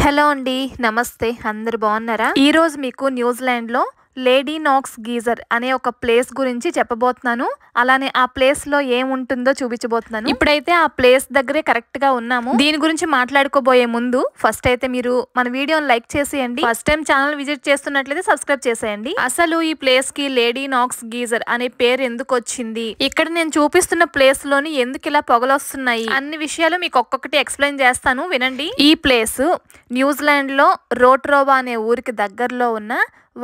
Hello అండి, నమస్తే. అందరు బాగున్నారా? ఈ రోజు మీకు న్యూజిలాండ్ లో లేడీ నాక్స్ గీజర్ అనే ఒక ప్లేస్ గురించి చెప్పబోతున్నాను. అలానే ఆ ప్లేస్ లో ఏముంటుందో చూపించబోతున్నాను. ఇప్పుడైతే ఆ ప్లేస్ దగ్గరే కరెక్ట్ గా ఉన్నాము. దీని గురించి మాట్లాడుకోబోయే ముందు ఫస్ట్ అయితే మీరు మన వీడియోని లైక్ చేసేయండి. ఫస్ట్ టైం ఛానల్ విజిట్ చేస్తున్నట్లయితే సబ్స్క్రైబ్ చేసేయండి. అసలు ఈ ప్లేస్ కి లేడీ నాక్స్ గీజర్ అనే పేరు ఎందుకు వచ్చింది, ఇక్కడ నేను చూపిస్తున్న ప్లేస్ లోని ఎందుకు ఇలా పొగలొస్తున్నాయి, అన్ని విషయాలు మీకు ఒక్కొక్కటి ఎక్స్ప్లెయిన్ చేస్తాను, వినండి. ఈ ప్లేస్ న్యూజిలాండ్ లో రోట్రోవా అనే ఊరికి దగ్గరలో ఉన్న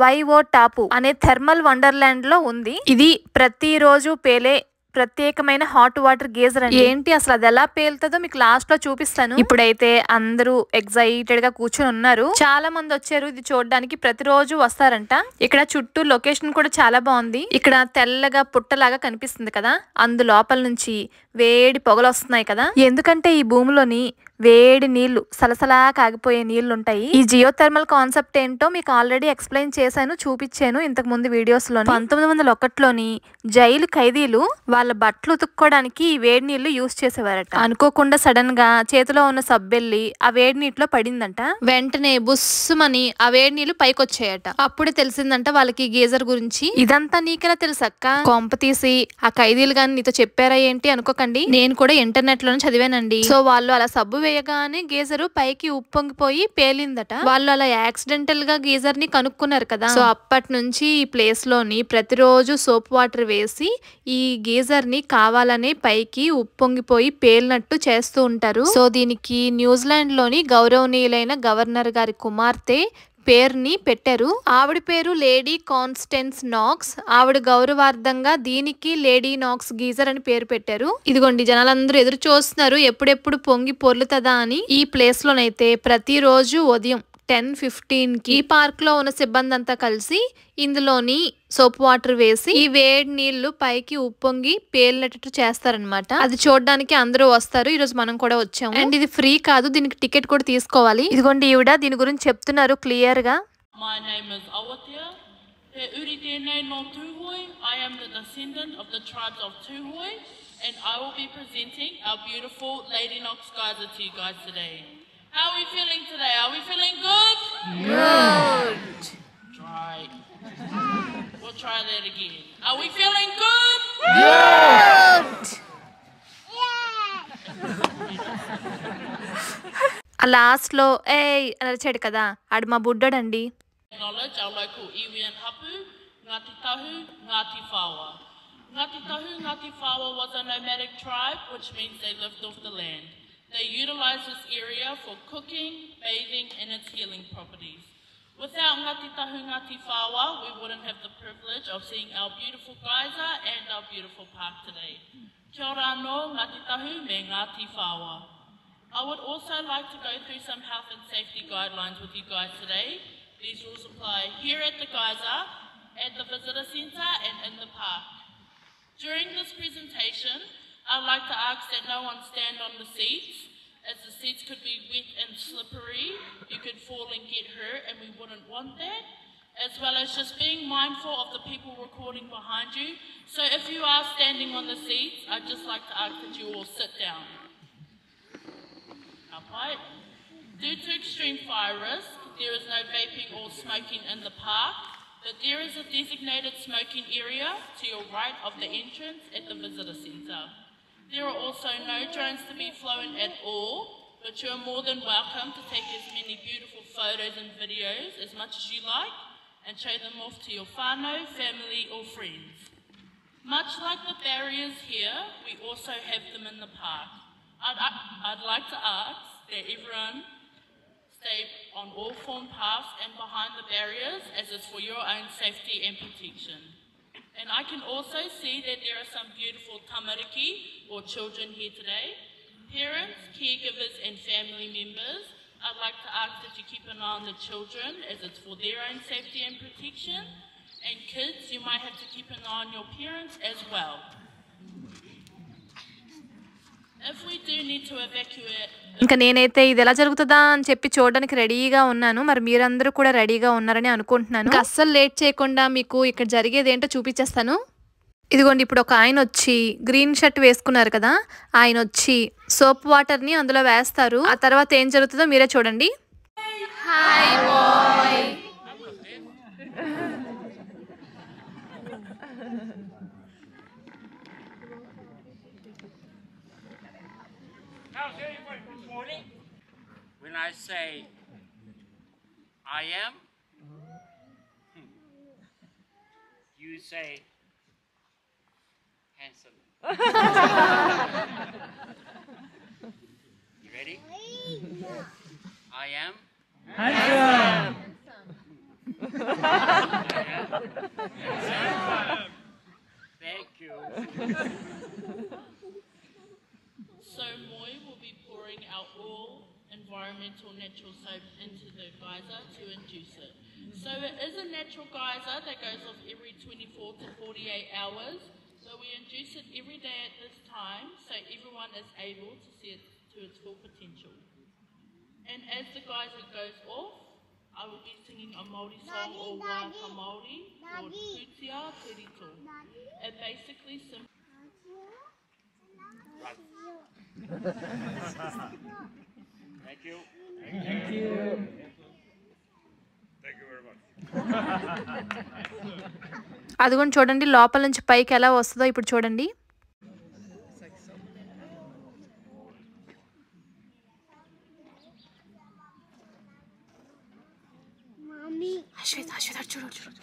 వైవో టాపు అనే థర్మల్ వండర్లాండ్ లో ఉంది. ఇది ప్రతిరోజు పేలే ప్రత్యేకమైన హాట్ వాటర్ గీజర్ అండి. ఏంటి అసలు అది ఎలా పేలుతుందో మీకు లాస్ట్ లో చూపిస్తాను. ఇప్పుడైతే అందరూ ఎక్సైటెడ్ గా కూర్చొని ఉన్నారు. చాలా మంది వచ్చారు ఇది చూడడానికి, ప్రతిరోజు వస్తారంట. ఇక్కడ చుట్టూ లొకేషన్ కూడా చాలా బాగుంది. ఇక్కడ తెల్లగా పుట్టలాగా కనిపిస్తుంది కదా, అందు లోపల నుంచి వేడి పొగలు వస్తున్నాయి కదా. ఎందుకంటే ఈ భూమిలోని వేడి నీళ్లు, సలసలా కాగిపోయే నీళ్లు ఉంటాయి. ఈ జియోథర్మల్ కాన్సెప్ట్ ఏంటో మీకు ఆల్రెడీ ఎక్స్ప్లెయిన్ చేశాను, చూపించాను ఇంతకు ముందు వీడియోస్ లో. 1901లోని జైలు ఖైదీలు వాళ్ళ బట్టలు ఉతుక్కోవడానికి ఈ వేడి నీళ్లు యూజ్ చేసేవారట. అనుకోకుండా సడన్ గా చేతిలో ఉన్న సబ్బెల్లి ఆ వేడి నీటిలో పడిందంట. వెంటనే బుస్సుమని ఆ వేడి నీళ్లు పైకి వచ్చాయట. అప్పుడే తెలిసిందంట వాళ్ళకి గీజర్ గురించి. ఇదంతా నీకెలా తెలుసక్క? కొంప తీసి ఆ ఖైదీలు గాని నీతో చెప్పారా ఏంటి అనుకోకండి, నేను కూడా ఇంటర్నెట్ లోనే చదివానండి. సో వాళ్ళు అలా సబ్బు వేయగానే గీజరు పైకి ఉప్పొంగిపోయి పేలిందట. వాళ్ళు అలా యాక్సిడెంటల్ గా గీజర్ ని కనుక్కున్నారు కదా. సో అప్పటి నుంచి ఈ ప్లేస్ లోని ప్రతిరోజు సోప్ వాటర్ వేసి ఈ గీజర్ ని కావాలనే పైకి ఉప్పొంగిపోయి పేలినట్టు చేస్తూ ఉంటారు. సో దీనికి న్యూజిలాండ్ లోని గౌరవనీయులైన గవర్నర్ గారి కుమార్తె పేరుని పెట్టారు. ఆవిడ పేరు లేడీ కాన్స్టెన్స్ నాక్స్. ఆవిడ గౌరవార్థంగా దీనికి లేడీ నాక్స్ గీజర్ అని పేరు పెట్టారు. ఇదిగోండి జనాలందరూ ఎదురు చూస్తున్నారు ఎప్పుడెప్పుడు పొంగి పొర్లుతుందా అని. ఈ ప్లేస్ లోనైతే ప్రతిరోజు ఉదయం 10:15 కి ఈ పార్క్ లో ఉన్న సిబ్బంది అంతా కలిసి ఇందులోని సోప్ వాటర్ వేసి ఈ వేడి నీళ్లు పైకి ఉప్పొంగి పేలినట్టు చేస్తారనమాట. అది చూడడానికి అందరూ వస్తారు. ఈ రోజు మనం కూడా వచ్చాము. అండ్ ఇది ఫ్రీ కాదు, దీనికి టికెట్ కూడా తీసుకోవాలి. ఇదిగోండి ఈవిడ దీని గురించి చెప్తున్నారు క్లియర్ గా. My name is Awatea. He uri tēnei no Tūhoe. I am the descendant of the tribes of Tūhoe, and I will be presenting our beautiful Lady Knox geyser to you guys today. How are we feeling today? Are we feeling good? Good. Try. We'll try that again. Are we feeling good? Good. ఆ last లో ఏ అరిచాడు కదా, ఆడు మా బుడ్డోడండి. Acknowledge our local iwi and hapu, Ngāti Tahu, Ngāti Whawa. Ngāti Tahu, Ngāti Whawa was a nomadic tribe, which means they lived off the land. They utilized this area for cooking, bathing, and its healing properties. Without Ngāti Tahu, Ngāti Whawa, we wouldn't have the privilege of seeing our beautiful geyser and our beautiful park today. Kia ora anō, Ngāti Tahu me Ngāti Whawa. I would also like to go through some health and safety guidelines with you guys today. These rules apply here at the geyser, at the visitor centre, and in the park. During this presentation, I'd like to ask that no one stand on the seats, as the seats could be wet and slippery. You could fall and get hurt, and we wouldn't want that. As well as just being mindful of the people recording behind you. So if you are standing on the seats, I'd just like to ask that you all sit down. Upright. Due to extreme fire risk, there is no vaping or smoking in the park, but there is a designated smoking area to your right of the entrance at the visitor centre. There are also no drones to be flown at all, but you are more than welcome to take as many beautiful photos and videos as much as you like and show them off to your whānau, family or friends. Much like the barriers here, we also have them in the park. I'd like to ask that everyone stay on all formed paths and behind the barriers, as it's for your own safety and protection. And I can also see that there are some beautiful tamariki or children here today. Parents, caregivers and family members, I'd like to ask that you keep an eye on the children, as it's for their own safety and protection. And kids, you might have to keep an eye on your parents as well. If we do need to evacuate, ఇంకా నేనైతే ఇది ఎలా జరుగుతుందా అని చెప్పి చూడడానికి రెడీగా ఉన్నాను. మరి మీరందరూ కూడా రెడీగా ఉన్నారని అనుకుంటున్నాను. అస్సలు లేట్ చేయకుండా మీకు ఇక్కడ జరిగేది ఏంటో చూపించేస్తాను. ఇదిగోండి ఇప్పుడు ఒక ఆయన వచ్చి గ్రీన్ షర్ట్ వేసుకున్నారు కదా, ఆయన వచ్చి సోప్ వాటర్ ని అందులో వేస్తారు. ఆ తర్వాత ఏం జరుగుతుందో మీరే చూడండి. Hi, boy. When I say I am, you say handsome. You ready? I am Handsome. Thank you. So Moi will be pouring out all environmental natural soap into the geyser to induce it. So it is a natural geyser that goes off every 24 to 48 hours. So we induce it every day at this time so everyone is able to see it to its full potential. And as the geyser goes off, I will be singing a Māori song or waka Māori called Kutia Tirito. It basically Thank you. Thank you. అదిగోండి చూడండి లోపల నుంచి పైకి ఎలా వస్తుందో ఇప్పుడు చూడండి. అశ్వేత అశ్వేత చూడు చూడు.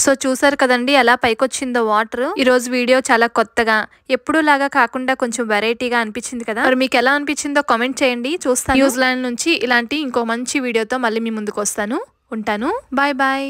సో చూసారు కదండి ఎలా పైకొచ్చిందో వాటర్. ఈ రోజు వీడియో చాలా కొత్తగా ఎప్పుడు లాగా కాకుండా కొంచెం వెరైటీగా అనిపించింది కదా. మరి మీకు ఎలా అనిపించిందో కామెంట్ చేయండి. చూస్తాను. న్యూజిలాండ్ నుంచి ఇలాంటి ఇంకో మంచి వీడియోతో మళ్ళీ మీ ముందుకు వస్తాను. ఉంటాను. Bye bye.